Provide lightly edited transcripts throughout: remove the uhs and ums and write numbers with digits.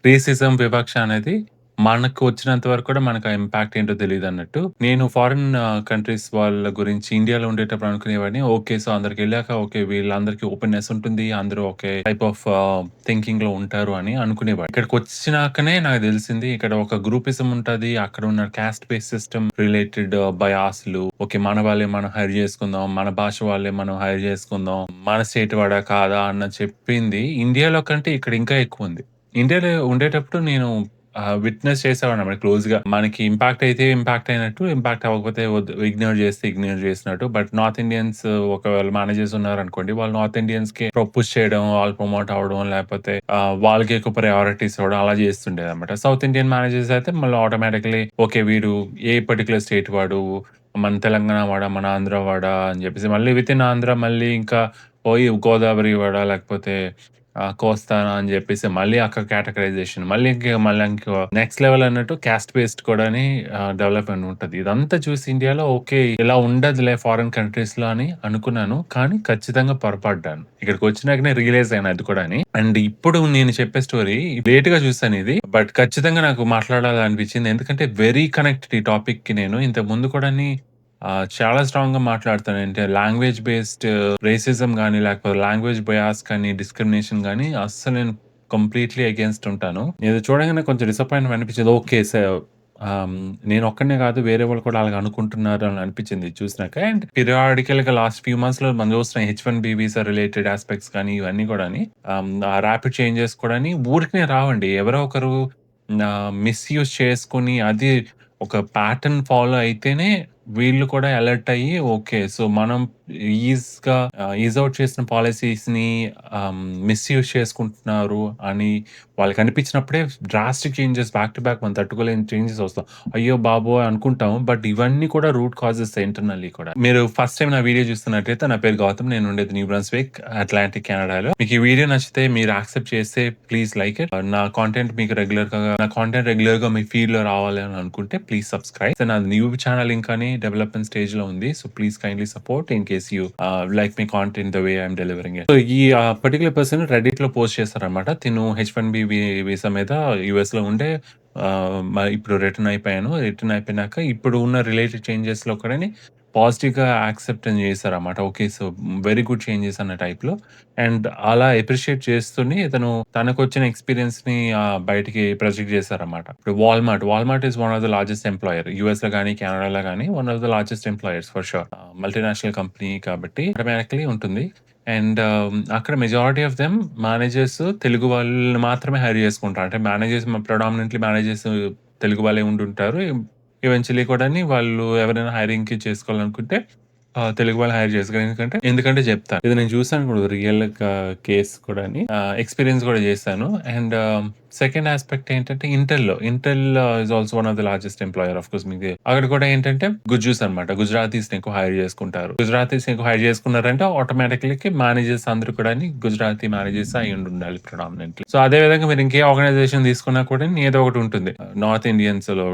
Racism, వివక్ష అనేది మనకు వచ్చినంత వరకు కూడా మనకు ఆ ఇంపాక్ట్ ఏంటో తెలీదన్నట్టు. నేను ఫారిన్ కంట్రీస్ వాళ్ళ గురించి ఇండియాలో ఉండేటప్పుడు అనుకునేవాడిని. ఓకే. సో, అందరికెళ్ళాక ఓకే. వీళ్ళందరికీ ఓపెన్‌నెస్ ఉంటుంది. అందరూ ఒకే టైప్ ఆఫ్ థింకింగ్‌లో ఉంటారు అని అనుకునేవాడిని. ఇక్కడికొచ్చినాకనే నాకు తెలిసింది ఇక్కడ ఒక గ్రూపిజం ఉంటది. అక్కడ ఉన్న కాస్ట్ బేస్ సిస్టమ్ రిలేటెడ్ బయాస్‌లు ఓకే. మన వాళ్ళే మనం హైర్ చేసుకుందాం. మన భాష వాళ్ళే మనం హైర్ చేసుకుందాం. మన స్టేట్ వాడా కాదా అన్న చెప్పింది ఇండియాలో కంటే ఇక్కడ ఇంకా ఎక్కువుంది. ఇండియాలో ఉండేటప్పుడు నేను విట్‌నెస్ చేసేవాడినన్నమాట క్లోజ్‌గా. మనకి ఇంపాక్ట్ అయితే ఇంపాక్ట్ అయినట్టు, ఇంపాక్ట్ అవ్వకపోతే ఇగ్నోర్ చేస్తే ఇగ్నోర్ చేసినట్టు. బట్ నార్త్ ఇండియన్స్ ఒకవేళ మేనేజర్స్ ఉన్నారనుకోండి, వాళ్ళు నార్త్ ఇండియన్స్‌కి పుష్ చేయడం, వాళ్ళు ప్రమోట్ అవ్వడం, లేకపోతే వాళ్ళకి ఎక్కువ ప్రయారిటీస్ ఇవ్వడం అలా చేస్తుండేదన్నమాట. సౌత్ ఇండియన్ మేనేజర్స్ అయితే మళ్ళీ ఆటోమేటికల్లీ ఓకే. వీడు ఏ పర్టిక్యులర్ స్టేట్ వాడు, మన తెలంగాణ వాడా, మన ఆంధ్ర వాడా అని చెప్పేసి మళ్ళీ వితిన్ ఆంధ్ర మళ్ళీ ఇంకా పోయి గోదావరి వాడా లేకపోతే కోస్తానా అని జెప్పేసి మళ్ళీ అక్కడ కేటగరైజేషన్. మళ్ళీ ఇంకో నెక్స్ట్ లెవెల్ అన్నట్టు కాస్ట్ బేస్డ్ కూడాని డెవలప్‌మెంట్ ఉంటది. ఇదంతా చూసి ఇండియాలో ఓకే. ఇలా ఉండదులే ఫారిన్ కంట్రీస్‌లో అని అనుకున్నాను. కానీ ఖచ్చితంగా పొరపడ్డాను. ఇక్కడికొచ్చినాకనే రియలైజ్ అయ్యాను అది కూడాని. అండ్ ఇప్పుడు నేను చెప్పే స్టోరీ లేట్‌గా చూసానిది. బట్ ఖచ్చితంగా నాకు మాట్లాడాలనిపించింది. ఎందుకంటే వెరీ కనెక్టెడ్ ఈ టాపిక్‌కి నేను. ఇంతకు ముందు కూడాని చాలా స్ట్రాంగ్‌గా మాట్లాడతాను. అంటే లాంగ్వేజ్ బేస్డ్ రేసిజం గాని, లేకపోతే లాంగ్వేజ్ బయాస్ కానీ, డిస్క్రిమినేషన్ గాని అస్సలు నేను కంప్లీట్‌లీ అగెయిన్స్ట్ ఉంటాను. ఇది చూడంగానే కొంచెం డిసప్పాయింట్‌మెంట్ అనిపించేది. ఓకే. నేనొక్కడినే కాదు వేరే వాళ్ళు కూడా అలాగ అనుకుంటున్నారు అని అనిపించింది ఇది చూసినాక. అండ్ పిరియాడికల్‌గా లాస్ట్ ఫ్యూ మంత్స్‌లో మనం చూస్తున్నాం హెచ్-1బీ వీసా రిలేటెడ్ యాస్పెక్ట్స్ కానీ ఇవన్నీ కూడాని ఆ ర్యాపిడ్ చేంజెస్ కూడాని ఊరికనే రావండి. ఎవరో ఒకరు మిస్‌యూజ్ చేసుకొని అది ఒక ప్యాటర్న్ ఫాలో అయితేనే వీళ్ళు కూడా అలర్ట్ అయ్యి ఓకే. సో, మనం ఈజ్ ఔట్ చేసిన పాలిసీస్‌ని మిస్‌యూజ్ చేసుకుంటున్నారు అని వాళ్ళకనిపించినప్పుడే drastic changes back to back మనం తట్టుకోలేని చేంజెస్ వస్తాం. అయ్యో బాబోయ్! అనుకుంటాం. బట్ ఇవన్నీ కూడా రూట్ కాజెస్ ఇంటర్నల్లీ కూడా. మీరు ఫస్ట్ టైమ్ నా వీడియో చూస్తున్నట్టయితే నా పేరు గౌతమ్. నేను ఉండేది న్యూ బ్రన్స్‌విక్, అట్లాంటిక్ కెనడాలో. మీకు ఈ వీడియో నచ్చితే మీరు యాక్సెప్ట్ చేస్తే ప్లీజ్ లైక్ ఇట్. నా కాంటెంట్ రెగ్యులర్‌గా మీ ఫీడ్‌లో రావాలి అని అనుకుంటే ప్లీజ్ సబ్‌స్క్రైబ్. నాది న్యూ ఛానెల్ ఇంకాని డెవలప్‌మెంట్ స్టేజ్‌లో ఉంది. So, please kindly support in case you like my content the way I am delivering it. So, ఈ పర్టిక్యులర్ పర్సన్ రెడ్డిట్‌లో పోస్ట్ చేశారన్నమాట. తిను హెచ్-1బీ వీసా మీద యూఎస్‌లో ఉండే ఇప్పుడు రిటర్న్ అయిపోయాను. రిటర్న్ అయిపోయినాక ఇప్పుడు ఉన్న రిలేటెడ్ చేంజెస్‌లో కూడాని పాజిటివ్‌గా యాక్సెప్టెన్స్ చేశారన్నమాట. Okay. So, very good changes అన్న టైప్‌లో. అండ్ అలా అప్రిషియేట్ చేస్తూనే ఇతను తనకొచ్చిన ఎక్స్‌పీరియన్స్‌ని బయటికి ప్రొజెక్ట్ చేశారన్నమాట. ఇప్పుడు Walmart is one of the largest employer. యూఎస్‌లో గాని, కెనడాలో గాని one of the largest employers for sure. Multinational company కాబట్టి ఆటోమేటికల్లీ ఉంటుంది. అండ్ అక్కడ majority of them managers Telugu వాళ్ళని మాత్రమే హైర్ చేసుకుంటారు. అంటే ప్రొడామినెంట్‌లీ మేనేజర్స్ తెలుగు వాళ్ళే ఉండుంటారు. ఈవెంచువల్లీ కూడాని వాళ్ళు ఎవరైనా హైరింగ్‌కి చేసుకోవాలనుకుంటే తెలుగు వాళ్ళు హైర్ చేసుకోరు. ఎందుకంటే చెప్తాను. ఇది నేను చూసాను కూడా రియల్‌గా కేస్ కూడాని. ఎక్స్‌పీరియన్స్ కూడా చేశాను. అండ్ సెకండ్ యాస్పెక్ట్ ఏంటంటే Intel is also one of the largest employer of course మీకు అక్కడ కూడా ఏంటంటే గుజ్జూస్ అన్నమాట. గుజరాతీస్‌ని ఎక్కువ హైర్ చేసుకుంటారు. గుజరాతీస్‌ని ఎక్కువ హైర్ చేసుకున్నారంటే ఆటోమేటిక్‌లీ మేనేజర్స్ అందరూ కూడాని గుజరాతీ మేనేజర్స్ అయ్యుండాలి ప్రెడామినెంట్‌లీ. సో, అదే విధంగా మీరు ఇంకే ఆర్గనైజేషన్ తీసుకున్నా కూడా ఏదో ఒకటి ఉంటుంది. నార్త్ ఇండియన్స్‌లో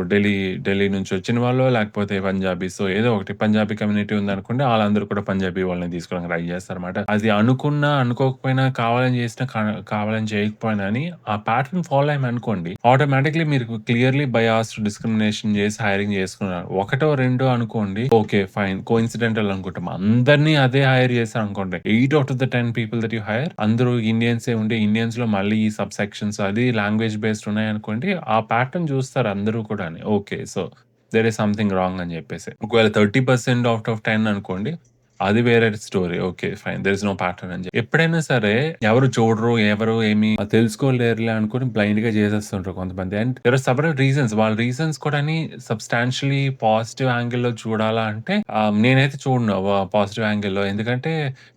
ఢిల్లీ నుంచి వచ్చిన వాళ్ళో లేకపోతే పంజాబీసో ఏదో ఒకటి పంజాబీ కమ్యూనిటీ ఉందనుకోండి ఆళ్ళందరూ కూడా పంజాబీ వాళ్ళని తీసుకోవడానికి ట్రై చేస్తారన్నమాట. అది అనుకున్నా, అనుకోకపోయినా, కావాలని చేసినా, కావాలని చేయకపోయినా అని ఆ ప్యాటర్న్ ఫాలో అయ్యామనుకోండి ఆటోమేటిక్‌లీ మీరు క్లియర్‌లీ బయాస్డ్, డిస్క్రిమినేషన్ చేసి హైరింగ్ చేసుకున్నారు. ఒకటో, రెండో అనుకోండి ఓకే. ఫైన్. కోయిన్సిడెంటల్ అనుకుంటాం. అందరిని అదే హైర్ చేశారనుకోండి 8 out of the 10 people that you hire అందరూ ఇండియన్సే ఉండి ఇండియన్స్‌లో మళ్ళీ ఈ సబ్ సెక్షన్స్ అది లాంగ్వేజ్ బేస్డ్ ఉన్నాయనుకోండి ఆ ప్యాటర్న్ చూస్తారు అందరూ కూడాని. Okay. So, there is something wrong అని చెప్పేసి. ఒకవేళ 30% ఔట్ ఆఫ్ 10 అనుకోండి అది వేరే story. Okay. Fine. There is no pattern అని ఎప్పుడైనా సరే ఎవరు చూడరు, ఎవరు ఏమి తెలుసుకోలేరులే అనుకోని బ్లైండ్‌గా చేసేస్తుంటారు కొంతమంది. And there are several reasons. వాళ్ళ రీజన్స్ కూడాని సబ్‌స్టాన్షియల్లీ పాజిటివ్ యాంగిల్‌లో చూడాలా అంటే నేనైతే చూడను పాజిటివ్ యాంగిల్‌లో. ఎందుకంటే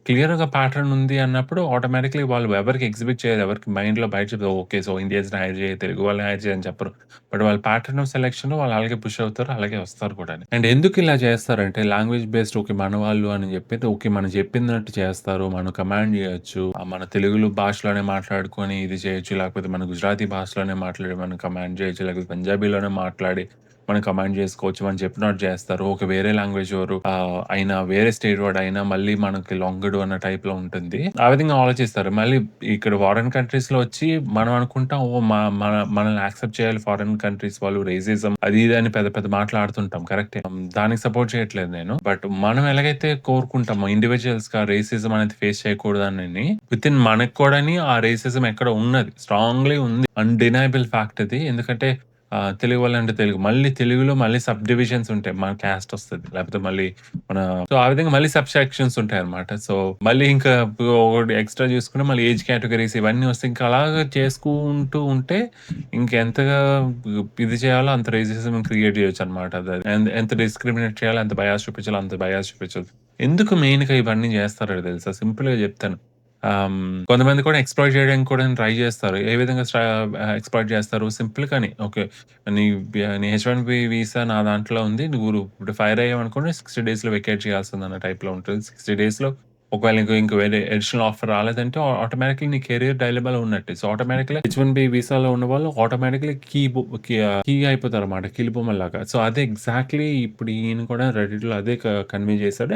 క్లియర్‌గా ప్యాటర్న్ ఉంది అన్నప్పుడు ఆటోమేటిక్‌లీ వాళ్ళు ఎవరికీ ఎగ్జిబిట్ చేయరు. ఎవరికి మైండ్‌లో బయట చెప్పరు. ఓకే. సో, ఇండియన్స్‌ని హైర్ చేయి, తెలుగు వాళ్ళని హైర్ చేయి అని చెప్పరు. బట్ వాళ్ళ ప్యాటర్న్ ఆఫ్ సెలక్షన్‌లో వాళ్ళు అలాగే పుష్ అవుతారు. అలాగే వస్తారు కూడాని. అండ్ ఎందుకు ఇలా చేస్తారంటే లాంగ్వేజ్ బేస్డ్ ఓకే. మనవాళ్ళు అని చెప్పేసి ఓకే. మనం చెప్పినట్టు చేస్తారు. మనం కమాండ్ చేయొచ్చు. మన తెలుగులో భాషలోనే మాట్లాడుకొని ఇది చేయొచ్చు. లేకపోతే మన గుజరాతీ భాషలోనే మాట్లాడి మనం కమాండ్ చేయొచ్చు. లేకపోతే పంజాబీలోనే మాట్లాడి మనం కమాండ్ జేసుకోవచ్చు. మనం చెప్పినట్టు జేస్తారు. ఒక వేరే లాంగ్వేజ్ వారు అయినా వేరే స్టేట్ వాడయినా మళ్ళీ మనకి లొంగడు అన్న టైప్‌లో ఉంటుంది. ఆ విధంగా ఆలోచిస్తారు. మళ్ళీ ఇక్కడ ఫారెన్ కంట్రీస్‌లో వచ్చి మనం అనుకుంటాం ఓహ్! మనల్ని యాక్సెప్ట్ చేయాలి ఫారెన్ కంట్రీస్ వాళ్ళు రేసిజం అది ఇది అని పెద్ద పెద్ద మాటలాడుతుంటాం కరెక్టే. దానికి సపోర్ట్ చేయట్లేదు నేను. బట్ మనం ఎలాగైతే కోరుకుంటామో ఇండివిడ్యుయల్స్‌గా రేసిజం అనేది ఫేస్ చేయకూడదనని వితిన్ మనకు కూడాని ఆ రేసిజం ఎక్కడో ఉన్నది. స్ట్రాంగ్‌లీ ఉంది. అన్‌డినయబుల్ ఫ్యాక్ట్ అది. ఎందుకంటే తెలుగు వాళ్ళంటే తెలుగు. మళ్ళీ తెలుగులో మళ్ళీ సబ్ డివిజన్స్ ఉంటాయి. మన క్యాస్ట్ ఒస్తది. లేకపోతే మళ్ళీ మన సో, ఆ విధంగా మళ్ళీ సబ్ సెక్షన్స్ ఉంటాయన్నమాట. సో, మళ్ళీ ఇంకా ఒకటి ఎక్స్‌ట్రా చూసుకుంటే మళ్ళీ ఏజ్ కేటగరీస్ ఇవన్నీ వస్తాయి. ఇంకా అలాగా చేసుకుంటూ ఉంటే ఇంకెంతగా ఇది చేయాలో అంత రేసిజం క్రియేట్ చేయొచ్చన్నమాట. అది ఎంత డిస్క్రిమినేట్ చేయాలో, ఎంత బయాస్ చూపించాలో అంత బయాస్ చూపించొచ్చు. ఎందుకు మెయిన్‌గా ఇవన్నీ చేస్తారో తెలుసా? సింపుల్‌గా చెప్తాను. కొంతమంది కూడా ఎక్స్‌ప్లాయిట్ చేయడానికి కూడా ట్రై చేస్తారు. ఏ విధంగా ఎక్స్‌ప్లాయిట్ చేస్తారు? సింపుల్‌గానే ఓకే. నీ హెచ్-1బీ వీసా నా దాంట్లో ఉంది. నువ్వు ఇప్పుడు ఫైర్ అయ్యావనుకోండి 60 డేస్‌లో వెకేట్ చేయాల్సిందన్న టైప్‌లో ఉంటుంది. 60 డేస్‌లో ఒకవేళ ఇంక వేరే అడిషనల్ ఆఫర్ రాలేదంటే ఆటోమేటిక్‌లీ నీ కెరియర్ డైలబుల్ ఉన్నట్టే. సో, ఆటోమేటిక్‌గా హెచ్-1బీ వీసాలో ఉన్నవాళ్ళు ఆటోమేటిక్‌లీ కీ అయిపోతారన్నమాట. కీలుబొమ్మలాగా. సో, అదే ఎగ్జాక్ట్‌లీ ఇప్పుడు ఈయన కూడా రెడ్డిట్‌లో అదే కన్వే చేసాడు.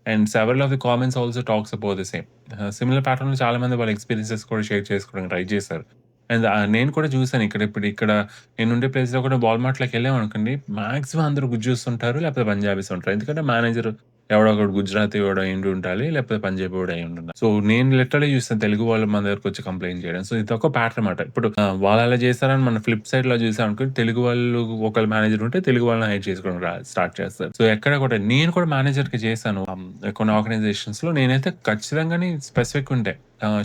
And several of the comments also talks about the same. Similar ప్యాటర్న్‌లో చాలా మంది వాళ్ళ ఎక్స్‌పీరియన్సెస్ కూడా షేర్ చేసుకోవడానికి ట్రై చేశారు. అండ్ నేను కూడా చూసాను ఇక్కడ నేనుండే ప్లేస్‌లో కూడా వాల్‌మార్ట్‌లోకెళ్ళామనుకోండి మాక్సిమం అందరూ గుజ్జు చూస్తుంటారు. లేకపోతే పంజాబీస్ ఉంటారు. ఎందుకంటే మేనేజర్ ఎవడో ఒకడు గుజరాతీ వాడు అయ్యుండి ఉండాలి. లేకపోతే పంజాబీ వాడు అయ్యుండాలి. సో, నేను లిటరల్లీ చూసాను తెలుగు వాళ్ళు మన దగ్గరకొచ్చి కంప్లెయింట్ చేయడం. సో, ఇదొక ప్యాటర్న్ మాట. ఇప్పుడు వాళ్ళలా చేశారని మన ఫ్లిప్ సైడ్‌లో చూసామనుకోండి తెలుగు వాళ్ళు ఒకళ్ళ మేనేజర్ ఉంటే తెలుగు వాళ్ళని హైర్ చేసుకోవడం స్టార్ట్ చేస్తారు. సో, ఎక్కడ కూడా నేను కూడా మేనేజర్‌గా చేశాను. కొన్ని ఆర్గనైజేషన్స్‌లో నేనైతే ఖచ్చితంగానే స్పెసిఫిక్ ఉండే.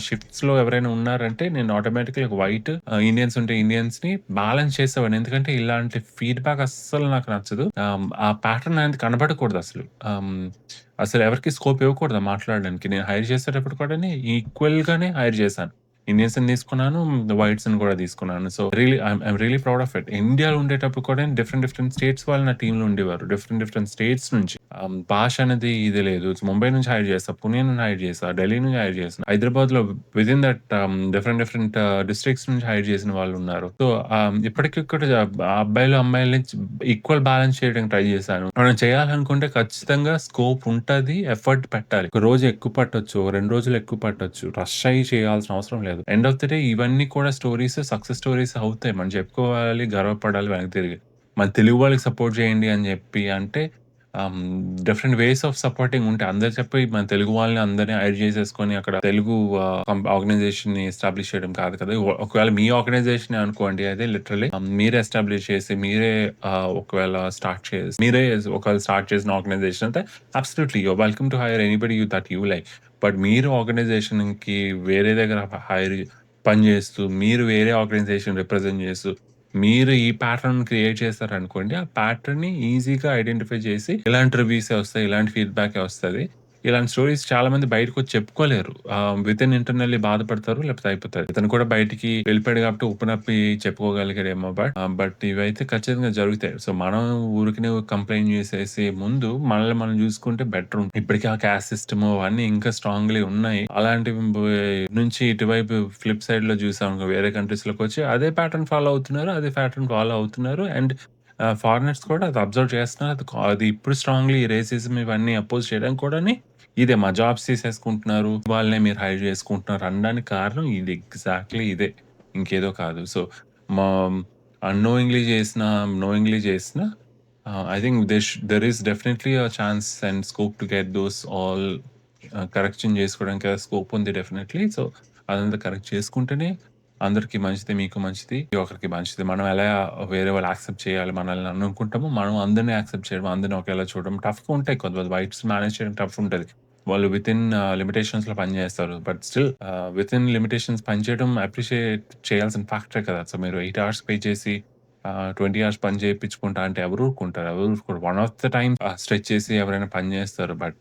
షిఫ్ట్స్‌లో ఎవరైనా ఉన్నారంటే నేను ఆటోమేటిక్‌గా ఒక వైట్ ఇండియన్స్ ఉంటే ఇండియన్స్‌ని బాలన్స్ చేసేవాడిని. ఎందుకంటే ఇలాంటి ఫీడ్‌బ్యాక్ అస్సలు నాకు నచ్చదు. ఆ ప్యాటర్న్ అనేది కనపడకూడదసలు. అసలు ఎవరికీ స్కోప్ ఇవ్వకూడదు మాట్లాడడానికి. నేను హైర్ చేసేటప్పుడు కూడాని ఈక్వల్‌గానే హైర్ చేశాను. ఇండియన్స్‌ని తీసుకున్నాను. వైట్స్‌ని కూడా తీసుకున్నాను. So, I'm really proud of it. ఇండియాలో ఉండేటప్పుడు కూడా డిఫరెంట్ డిఫరెంట్ స్టేట్స్ వాళ్ళు నా టీమ్‌లో ఉండేవారు. డిఫరెంట్ డిఫరెంట్ స్టేట్స్ నుంచి. భాష అనేది ఇది లేదు. ముంబై నుంచి హైర్ చేశా. పుణె నుంచి హైర్ చేశా. ఢిల్లీ నుంచి హైర్ చేశా. హైదరాబాద్‌లో within that different different districts నుంచి హైర్ చేసిన వాళ్ళున్నారు. సో, ఇప్పటికి కూడా అబ్బాయిలు, అమ్మాయిలని ఈక్వల్ బ్యాలెన్స్ చేయడానికి ట్రై చేశాను. మనం చేయాలనుకుంటే ఖచ్చితంగా స్కోప్ ఉంటది. ఎఫర్ట్ పెట్టాలి. ఒక రోజు ఎక్కువ పట్టొచ్చు. 2 రోజులు ఎక్కువ పట్టొచ్చు. రష్ అయ్యి చేయాల్సిన అవసరం లేదు. ఎండ్ ఆఫ్ ది డే ఇవన్నీ కూడా సక్సెస్ స్టోరీస్ అవుతాయి. మనం చెప్పుకోవాలి, గర్వపడాలి వెనక్కి తిరిగి. మన తెలుగు వాళ్ళకి సపోర్ట్ చేయండి అని చెప్పి అంటే ఆహ్, డిఫరెంట్ వేస్ ఆఫ్ సపోర్టింగ్ ఉంటాయి. అందరూ చెప్పి మన తెలుగు వాళ్ళని అందరిని హైర్ చేసేసుకొని అక్కడ తెలుగు ఆర్గనైజేషన్‌ని ఎస్టాబ్లిష్ చేయడం కాదు కదా! ఒకవేళ మీ ఆర్గనైజేషనే అనుకోండి అది లిటరల్లీ మీరే ఎస్టాబ్లిష్ చేసి మీరే ఒకవేళ మీరే ఒకవేళ స్టార్ట్ చేసిన ఆర్గనైజేషన్ అయితే absolutely you are welcome to hire anybody that you like. But మీరు ఆర్గనైజేషన్‌కి వేరే దగ్గర పని చేస్తూ, మీరు వేరే ఆర్గనైజేషన్ రిప్రజెంట్ చేస్తూ మీరు ఈ ప్యాటర్న్ క్రియేట్ చేశారనుకోండి. ఆ ప్యాటర్న్‌ని ఈజీగా ఐడెంటిఫై చేసి ఇలాంటి రివ్యూసే వస్తాయి. ఇలాంటి ఫీడ్‌బ్యాకే వస్తది. ఇలాంటి స్టోరీస్ చాలా మంది బయటకొచ్చి చెప్పుకోలేరు. వితిన్ ఇంటర్నల్లీ బాధపడతారు. లేకపోతే అయిపోతది. ఇతను కూడా బయటికి వెళ్ళిపోయాడు కాబట్టి ఉప్పునప్పి చెప్పుకోగలిగాడేమో బట్ ఇవైతే ఖచ్చితంగా జరుగుతాయి. సో, మనం ఊరికనే కంప్లెయింట్ చేసేసి ముందు మనల్ని మనం చూసుకుంటే బెటర్. ఇప్పటికి ఆ క్యాస్ట్ సిస్టమ్ అవన్నీ ఇంకా స్ట్రాంగ్‌లీ ఉన్నాయి. అలాంటివి నుంచి ఇటువైపు ఫ్లిప్ సైడ్‌లో చూసామనుకో వేరే కంట్రీస్‌లోకొచ్చి అదే ప్యాటర్న్ ఫాలో అవుతున్నారు. అదే ప్యాటర్న్ ఫాలో అవుతున్నారు. అండ్ ఫారినర్స్ కూడా అది అబ్జర్వ్ చేస్తున్నారు. అది ఇప్పుడు స్ట్రాంగ్‌లీ రేసిజం ఇవన్నీ అపోజ్ చేయడానికి కూడాని ఇదే మా జాబ్స్ తీసేసుకుంటున్నారు. వాళ్ళనే మీరు హైర్ చేసుకుంటున్నారు అనడానికి కారణం ఇది ఎగ్జాక్ట్‌లీ ఇదే. ఇంకేదో కాదు. సో, మా నోయింగ్‌లీ చేసినా I think there is definitely a chance and scope to get those all correction చేసుకోవడానికి స్కోప్ ఉంది డెఫినైట్‌లీ. సో, అదంతా కరెక్ట్ చేసుకుంటేనే అందరికి మంచిది. మీకు మంచిది. ఒకరికి మంచిది. మనం ఎలా వేరే వాళ్ళు యాక్సెప్ట్ చేయాలి మనల్ని అని అనుకుంటామో, మనం అందరిని యాక్సెప్ట్ చేయడం, అందరిని ఒకేలా చూడడం టఫ్‌గా ఉంటాయి. కొంతమంది వైట్స్ మేనేజ్ చేయడం టఫ్ ఉంటది. వాళ్ళు వితిన్ లిమిటేషన్స్‌లో పని చేస్తారు. బట్ స్టిల్ వితిన్ లిమిటేషన్స్ పని చేయడం అప్రిషియేట్ చేయాల్సిన ఫ్యాక్టరే కదా! సో, మీరు 8 అవర్స్ పే చేసి 20 అవర్స్ పని చేపించుకుంటా అంటే ఎవరు ఊరుకుంటారు? ఎవరు ఊరుకోరు. One of the time stretch చేసి ఎవరైనా పని చేస్తారు. బట్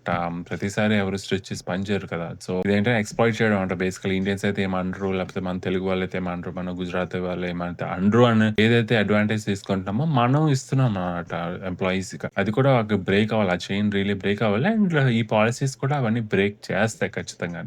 ప్రతిసారి ఎవరు స్ట్రెచ్ చేసి పని చేయరు కదా! సో, ఇదేంటంటే ఎక్స్‌ప్లాయిట్ చేయడం అంట బేసికల్లీ ఇండియన్స్ అయితే ఏమనరు. లేకపోతే మన తెలుగు వాళ్ళైతే ఏమనరు. మన గుజరాతీ వాళ్ళు ఏమంటే అనరు అని ఏదైతే అడ్వాంటేజ్ తీసుకుంటున్నామో మనం ఇస్తున్నాం అన్నమాట ఎంప్లాయీస్‌కి. అది కూడా బ్రేక్ అవ్వాలి. ఆ చైన్ రియల్లీ బ్రేక్ అవ్వాలి. అండ్ ఈ పాలిసీస్ కూడా అవన్నీ బ్రేక్ చేస్తాయి ఖచ్చితంగాను.